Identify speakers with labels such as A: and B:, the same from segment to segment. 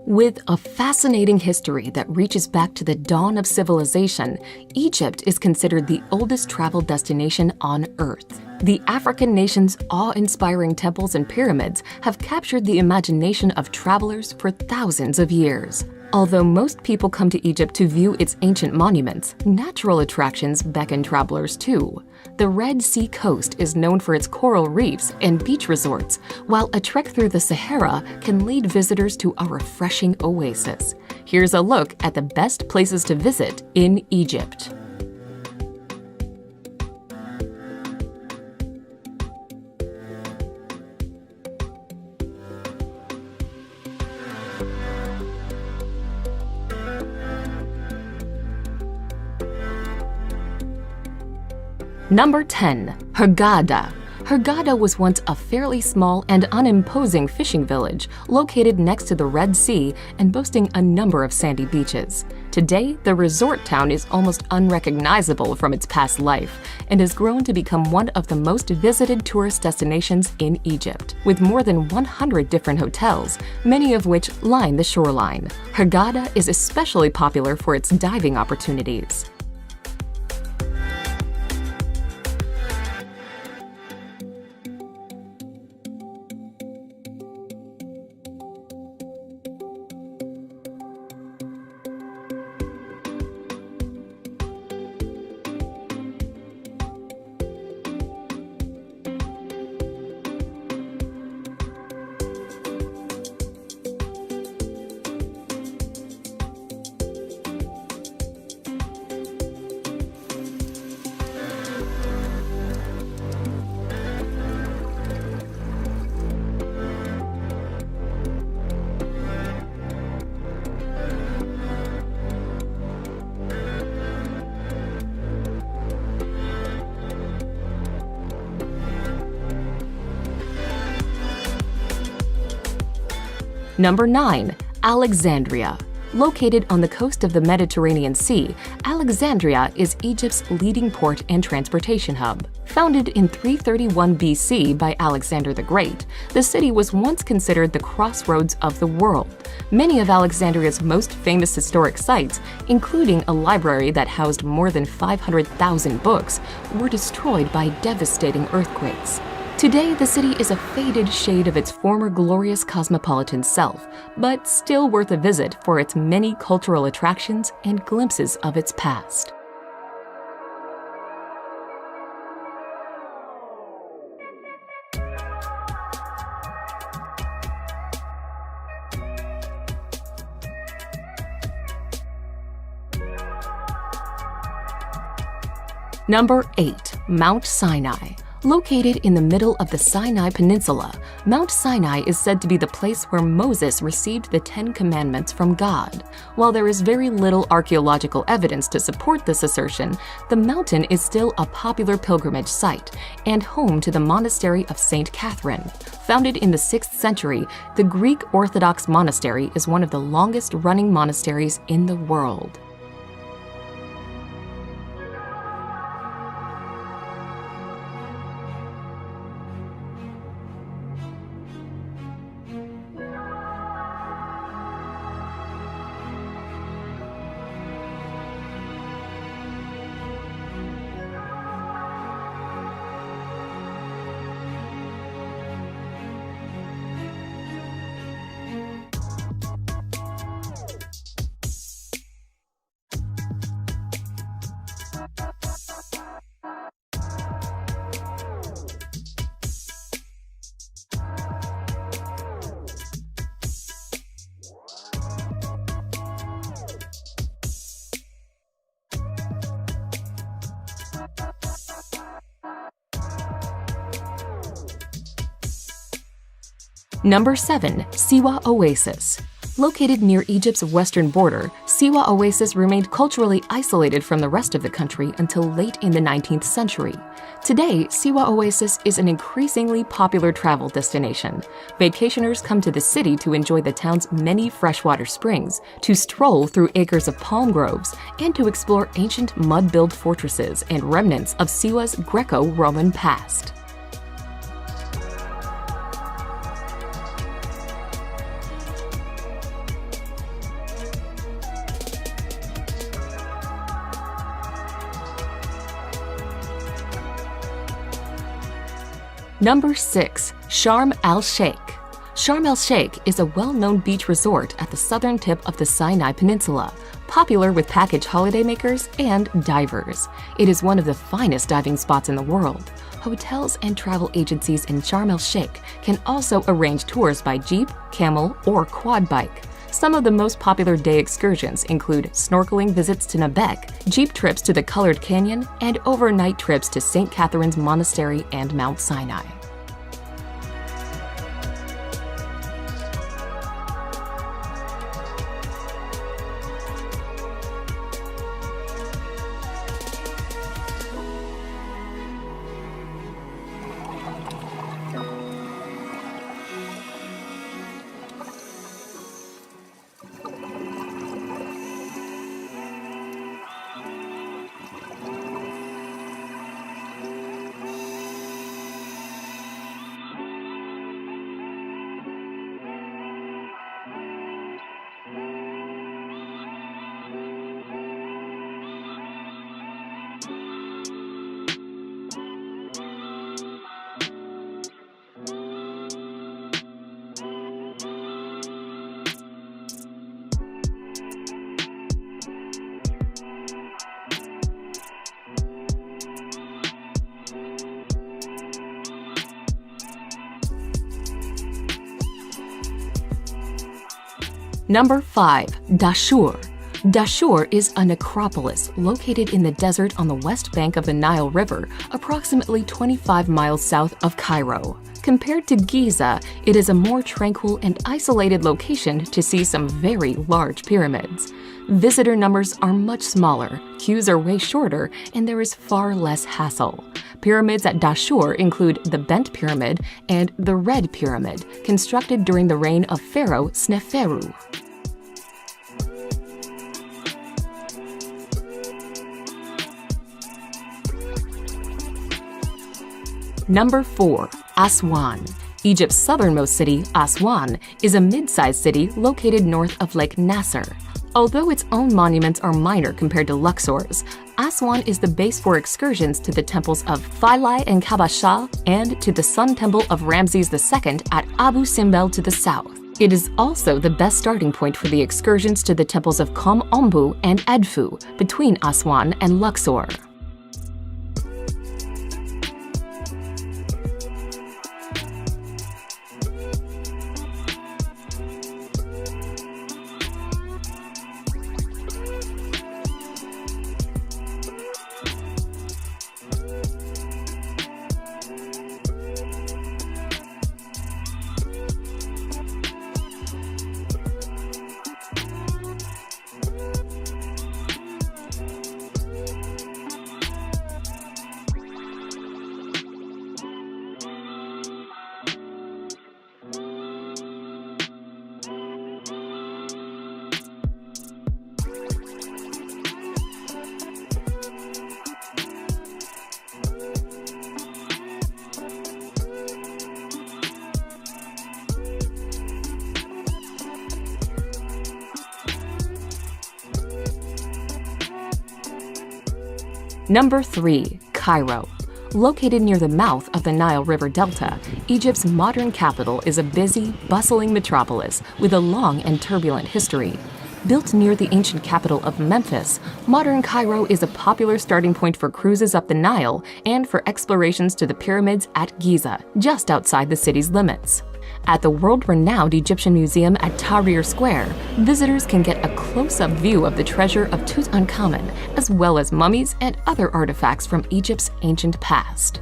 A: With a fascinating history that reaches back to the dawn of civilization, Egypt is considered the oldest travel destination on Earth. The African nation's awe-inspiring temples and pyramids have captured the imagination of travelers for thousands of years. Although most people come to Egypt to view its ancient monuments, natural attractions beckon travelers too. The Red Sea coast is known for its coral reefs and beach resorts, while a trek through the Sahara can lead visitors to a refreshing oasis. Here's a look at the best places to visit in Egypt. Number 10. Hurghada. Hurghada was once a fairly small and unimposing fishing village located next to the Red Sea and boasting a number of sandy beaches. Today, the resort town is almost unrecognizable from its past life and has grown to become one of the most visited tourist destinations in Egypt, with more than 100 different hotels, many of which line the shoreline. Hurghada is especially popular for its diving opportunities. Number 9. Alexandria. Located on the coast of the Mediterranean Sea, Alexandria is Egypt's leading port and transportation hub. Founded in 331 BC by Alexander the Great, the city was once considered the crossroads of the world. Many of Alexandria's most famous historic sites, including a library that housed more than 500,000 books, were destroyed by devastating earthquakes. Today, the city is a faded shade of its former glorious cosmopolitan self, but still worth a visit for its many cultural attractions and glimpses of its past. Number 8. Mount Sinai. Located in the middle of the Sinai Peninsula, Mount Sinai is said to be the place where Moses received the Ten Commandments from God. While there is very little archaeological evidence to support this assertion, the mountain is still a popular pilgrimage site and home to the monastery of St. Catherine. Founded in the 6th century, the Greek Orthodox monastery is one of the longest-running monasteries in the world. Number 7. Siwa Oasis. Located near Egypt's western border, Siwa Oasis remained culturally isolated from the rest of the country until late in the 19th century. Today, Siwa Oasis is an increasingly popular travel destination. Vacationers come to the city to enjoy the town's many freshwater springs, to stroll through acres of palm groves, and to explore ancient mud-built fortresses and remnants of Siwa's Greco-Roman past. Number 6. Sharm el-Sheikh. Sharm el-Sheikh is a well-known beach resort at the southern tip of the Sinai Peninsula, popular with package holidaymakers and divers. It is one of the finest diving spots in the world. Hotels and travel agencies in Sharm el-Sheikh can also arrange tours by jeep, camel, or quad bike. Some of the most popular day excursions include snorkeling visits to Nabec, jeep trips to the Colored Canyon, and overnight trips to St. Catherine's Monastery and Mount Sinai. Number 5. Dashur. Dashur is a necropolis located in the desert on the west bank of the Nile River, approximately 25 miles south of Cairo. Compared to Giza, it is a more tranquil and isolated location to see some very large pyramids. Visitor numbers are much smaller, queues are way shorter, and there is far less hassle. Pyramids at Dashur include the Bent Pyramid and the Red Pyramid, constructed during the reign of Pharaoh Sneferu. Number 4. Aswan. Egypt's southernmost city, Aswan, is a mid-sized city located north of Lake Nasser. Although its own monuments are minor compared to Luxor's, Aswan is the base for excursions to the temples of Philae and Kabasha and to the Sun Temple of Ramses II at Abu Simbel to the south. It is also the best starting point for the excursions to the temples of Kom Ombu and Edfu between Aswan and Luxor. Number 3. Cairo. Located near the mouth of the Nile River Delta, Egypt's modern capital is a busy, bustling metropolis with a long and turbulent history. Built near the ancient capital of Memphis, modern Cairo is a popular starting point for cruises up the Nile and for explorations to the pyramids at Giza, just outside the city's limits. At the world-renowned Egyptian Museum at Tahrir Square, visitors can get a close-up view of the treasure of Tutankhamun, as well as mummies and other artifacts from Egypt's ancient past.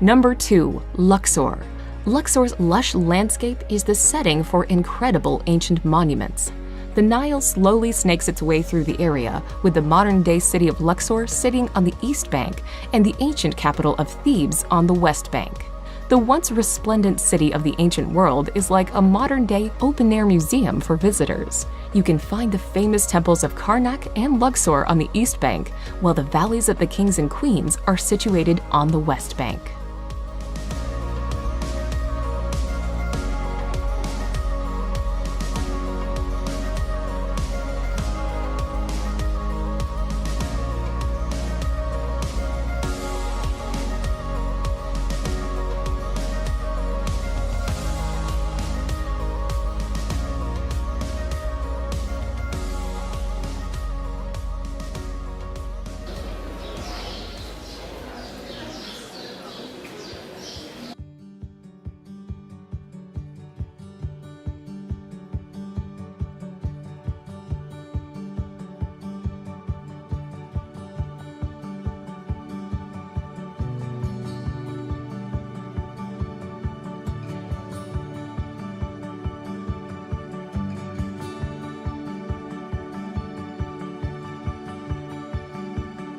A: Number 2. Luxor. Luxor's lush landscape is the setting for incredible ancient monuments. The Nile slowly snakes its way through the area, with the modern-day city of Luxor sitting on the east bank and the ancient capital of Thebes on the west bank. The once resplendent city of the ancient world is like a modern-day open-air museum for visitors. You can find the famous temples of Karnak and Luxor on the east bank, while the valleys of the kings and queens are situated on the west bank.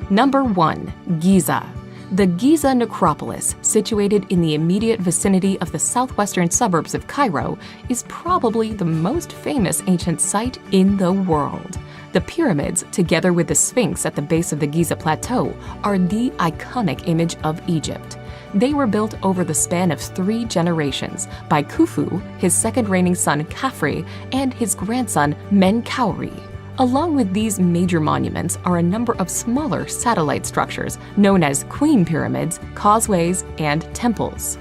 A: Number 1. Giza. The Giza necropolis, situated in the immediate vicinity of the southwestern suburbs of Cairo, is probably the most famous ancient site in the world. The pyramids, together with the Sphinx at the base of the Giza Plateau, are the iconic image of Egypt. They were built over the span of 3 generations by Khufu, his second reigning son Khafre, and his grandson Menkaure. Along with these major monuments are a number of smaller satellite structures known as queen pyramids, causeways, and temples.